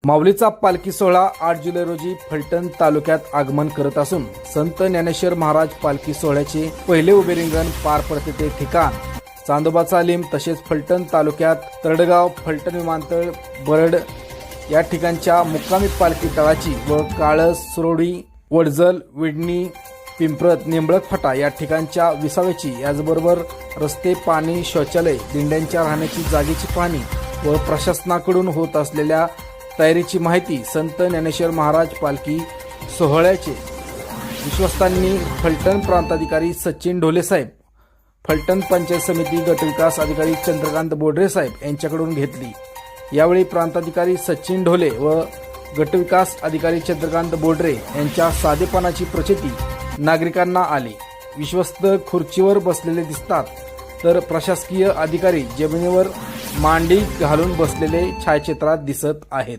माऊलीचा पालखी सोहळा 8 जुलै रोजी फलटण तालुक्यात आगमन करत असून संत ज्ञानेश्वर महाराज पालखी सोहळ्याचे पहिले उभे रिंगण पार पडते ते ठिकाण चांदोबाचा लिंब तसेच फलटण तालुक्यात तरडगाव, फलटण विमानतळ, बरड या ठिकाणच्या मुक्कामी पालखी तळाची व काळस, सुरोडी, वडजल, विडणी, पिंपरत, निंबळक फाटा या ठिकाणच्या विसाव्याची, याचबरोबर रस्ते, पाणी, शौचालय, दिंड्यांच्या राहण्याची जागेची पाहणी व प्रशासनाकडून होत असलेल्या तयारीची माहिती संत ज्ञानेश्वर महाराज पालखी सोहळ्याचे विश्वस्तांनी फलटण प्रांताधिकारी सचिन ढोले साहेब, फलटण पंचायत समिती गटविकास अधिकारी चंद्रकांत बोडरे साहेब यांच्याकडून घेतली। यावेळी प्रांताधिकारी सचिन ढोले व गटविकास अधिकारी चंद्रकांत बोडरे यांच्या साधेपणाची प्रचिती नागरिकांना आली। विश्वस्त खुर्चीवर बसलेले दिसतात तर प्रशासकीय अधिकारी जमिनीवर मांडी घालून बसलेले छायाचित्रात दिसत आहेत।